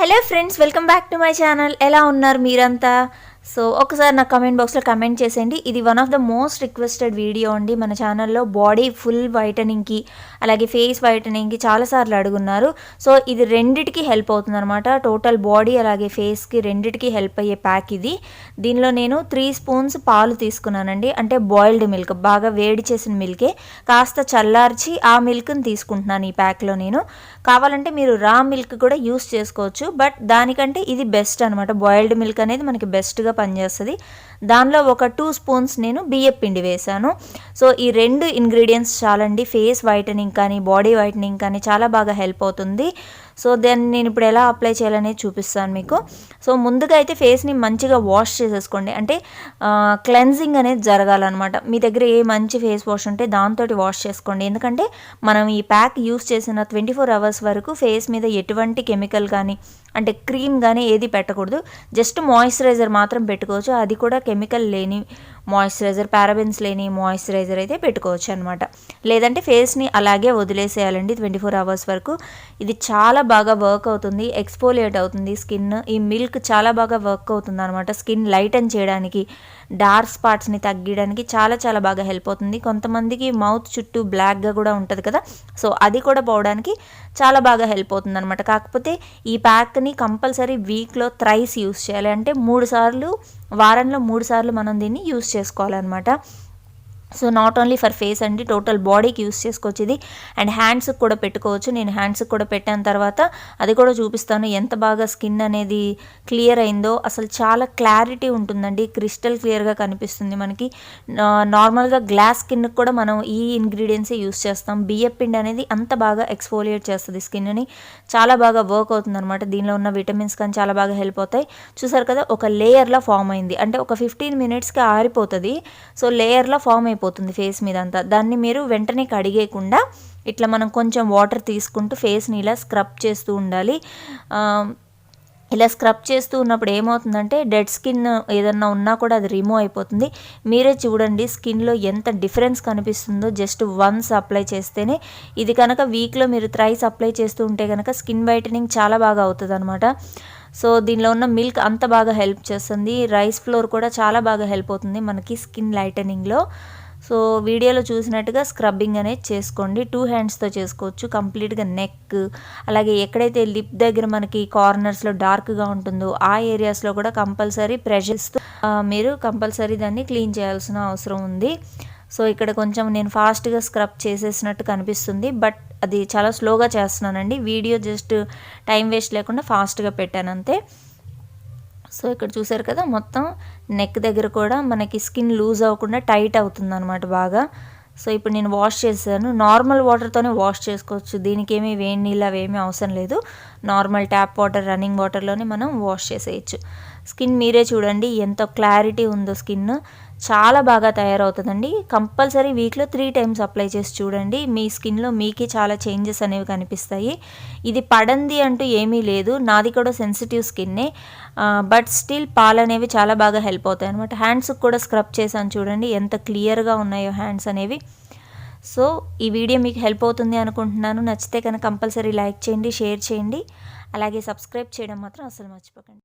Hello friends, welcome back to my channel. ఎలా ఉన్నారు మీరంతా? సో ఒకసారి నా కమెంట్ బాక్స్లో కమెంట్ చేసేయండి. ఇది one of the most requested video అండి మన ఛానల్లో. బాడీ ఫుల్ వైటనింగ్కి అలాగే ఫేస్ వైటనింగ్కి చాలాసార్లు అడుగున్నారు. సో ఇది రెండిటికి హెల్ప్ అవుతుంది అనమాట. టోటల్ బాడీ అలాగే ఫేస్కి రెండిటికి హెల్ప్ అయ్యే ప్యాక్ ఇది. దీనిలో నేను 3 స్పూన్స్ పాలు తీసుకున్నానండి. అంటే బాయిల్డ్ మిల్క్, బాగా వేడి చేసిన మిల్కే కాస్త చల్లార్చి ఆ మిల్క్ని తీసుకుంటున్నాను ఈ ప్యాక్లో నేను. కావాలంటే మీరు రా మిల్క్ కూడా యూస్ చేసుకోవచ్చు, బట్ దానికంటే ఇది బెస్ట్ అనమాట. బాయిల్డ్ మిల్క్ అనేది మనకి బెస్ట్గా పనిచేస్తుంది. దానిలో ఒక 2 స్పూన్స్ నేను బియ్యపు పిండి వేసాను. సో ఈ 2 ఇంగ్రీడియంట్స్ చాలండి. ఫేస్ వైటనింగ్ కానీ బాడీ వైటనింగ్ కానీ చాలా బాగా హెల్ప్ అవుతుంది. సో దాన్ని నేను ఇప్పుడు ఎలా అప్లై చేయాలనేది చూపిస్తాను మీకు. సో ముందుగా అయితే ఫేస్ని మంచిగా వాష్ చేసేసుకోండి. అంటే క్లెన్జింగ్ అనేది జరగాలన్నమాట. మీ దగ్గర ఏ మంచి ఫేస్ వాష్ ఉంటే దాంతో వాష్ చేసుకోండి. ఎందుకంటే మనం ఈ ప్యాక్ యూస్ చేసిన 24 అవర్స్ వరకు ఫేస్ మీద ఎటువంటి కెమికల్ కానీ అంటే క్రీమ్ కానీ ఏది పెట్టకూడదు. జస్ట్ మాయిశ్చరైజర్ మాత్రం పెట్టుకోవచ్చు. అది కూడా కెమికల్ లేని మాయిశ్చరైజర్, పారాబెన్స్ లేని మాయిశ్చరైజర్ అయితే పెట్టుకోవచ్చు అనమాట. లేదంటే ఫేస్ని అలాగే వదిలేసేయాలండి 24 అవర్స్ వరకు. ఇది చాలా బాగా వర్క్ అవుతుంది, ఎక్స్ఫోలియేట్ అవుతుంది స్కిన్. ఈ మిల్క్ చాలా బాగా వర్క్ అవుతుంది అనమాట. స్కిన్ లైటన్ చేయడానికి, డార్క్ స్పాట్స్ని తగ్గించడానికి చాలా చాలా బాగా హెల్ప్ అవుతుంది. కొంతమందికి మౌత్ చుట్టూ బ్లాక్గా కూడా ఉంటుంది కదా, సో అది కూడా పోవడానికి చాలా బాగా హెల్ప్ అవుతుంది అనమాట. కాకపోతే ఈ ప్యాక్ని కంపల్సరీ వీక్లో థ్రైస్ యూస్ చేయాలి. అంటే 3 సార్లు, వారంలో 3 సార్లు మనం దీన్ని యూస్ చేసుకోవాలన్నమాట. So not only for face అండి, టోటల్ బాడీకి యూస్ చేసుకోవచ్చు ఇది. అండ్ హ్యాండ్స్కి కూడా పెట్టుకోవచ్చు. నేను హ్యాండ్స్కి కూడా పెట్టిన తర్వాత అది కూడా చూపిస్తాను ఎంత బాగా స్కిన్ అనేది క్లియర్ అయిందో. అసలు చాలా క్లారిటీ ఉంటుందండి, క్రిస్టల్ క్లియర్గా కనిపిస్తుంది మనకి. నార్మల్గా గ్లాస్ స్కిన్కి కూడా మనం ఈ ఇంగ్రీడియంట్సే యూస్ చేస్తాం. బియ్యపు పిండి అనేది అంత బాగా ఎక్స్ఫోలియేట్ చేస్తుంది స్కిన్ని. చాలా బాగా వర్క్ అవుతుంది అనమాట. దీనిలో ఉన్న విటమిన్స్ కానీ చాలా బాగా హెల్ప్ అవుతాయి. చూసారు కదా, ఒక లేయర్లా ఫామ్ అయింది. అంటే ఒక 15 మినిట్స్కి ఆరిపోతుంది. సో లేయర్లా ఫామ్ అయిపోతుంది ఫేస్ మీద అంతా. దాన్ని మీరు వెంటనే కడిగేయకుండా ఇట్లా మనం కొంచెం వాటర్ తీసుకుంటూ ఫేస్ని ఇలా స్క్రబ్ చేస్తూ ఉండాలి. ఇలా స్క్రబ్ చేస్తూ ఉన్నప్పుడు ఏమవుతుందంటే డెడ్ స్కిన్ ఏదన్నా ఉన్నా కూడా అది రిమూవ్ అయిపోతుంది. మీరే చూడండి స్కిన్లో ఎంత డిఫరెన్స్ కనిపిస్తుందో జస్ట్ వన్స్ అప్లై చేస్తేనే. ఇది కనుక వీక్లో మీరు థ్రైస్ అప్లై చేస్తూ ఉంటే కనుక స్కిన్ వైటనింగ్ చాలా బాగా అవుతుంది అనమాట. సో దీనిలో ఉన్న మిల్క్ అంత బాగా హెల్ప్ చేస్తుంది. రైస్ ఫ్లోర్ కూడా చాలా బాగా హెల్ప్ అవుతుంది మనకి స్కిన్ లైటనింగ్లో. సో వీడియోలో చూసినట్టుగా స్క్రబ్బింగ్ అనేది చేసుకోండి. 2 హ్యాండ్స్తో చేసుకోవచ్చు. కంప్లీట్గా నెక్ అలాగే ఎక్కడైతే లిప్ దగ్గర మనకి కార్నర్స్లో డార్క్గా ఉంటుందో ఆ ఏరియాస్లో కూడా కంపల్సరీ ప్రెషర్ ఇస్తూ మీరు కంపల్సరీ దాన్ని క్లీన్ చేయాల్సిన అవసరం ఉంది. సో ఇక్కడ కొంచెం నేను ఫాస్ట్గా స్క్రబ్ చేసేసినట్టు కనిపిస్తుంది, బట్ అది చాలా స్లోగా చేస్తున్నానండి. వీడియో జస్ట్ టైం వేస్ట్ లేకుండా ఫాస్ట్గా పెట్టాను అంతే. సో ఇక్కడ చూసారు కదా, మొత్తం నెక్ దగ్గర కూడా మనకి స్కిన్ లూజ్ అవ్వకుండా టైట్ అవుతుంది అనమాట బాగా. సో ఇప్పుడు నేను వాష్ చేశాను. నార్మల్ వాటర్తోనే వాష్ చేసుకోవచ్చు. దీనికి ఏమీ వేడి నీళ్ళు అవేమీ అవసరం లేదు. నార్మల్ ట్యాప్ వాటర్, రన్నింగ్ వాటర్లోనే మనం వాష్ చేసేయచ్చు. స్కిన్ మీరే చూడండి ఎంత క్లారిటీ ఉందో. స్కిన్ చాలా బాగా తయారవుతుందండి. కంపల్సరీ వీక్లో 3 టైమ్స్ అప్లై చేసి చూడండి. మీ స్కిన్లో మీకే చాలా చేంజెస్ అనేవి కనిపిస్తాయి. ఇది పడంది అంటూ ఏమీ లేదు. నాది కూడా సెన్సిటివ్ స్కిన్నే, బట్ స్టిల్ పాలు అనేవి చాలా బాగా హెల్ప్ అవుతాయి అనమాట. హ్యాండ్స్కి కూడా స్క్రబ్ చేశాను చూడండి ఎంత క్లియర్గా ఉన్నాయో హ్యాండ్స్ అనేవి. సో ఈ వీడియో మీకు హెల్ప్ అవుతుంది అనుకుంటున్నాను. నచ్చితే కనుక కంపల్సరీ లైక్ చేయండి, షేర్ చేయండి, అలాగే సబ్స్క్రైబ్ చేయడం మాత్రం అసలు మర్చిపోకండి.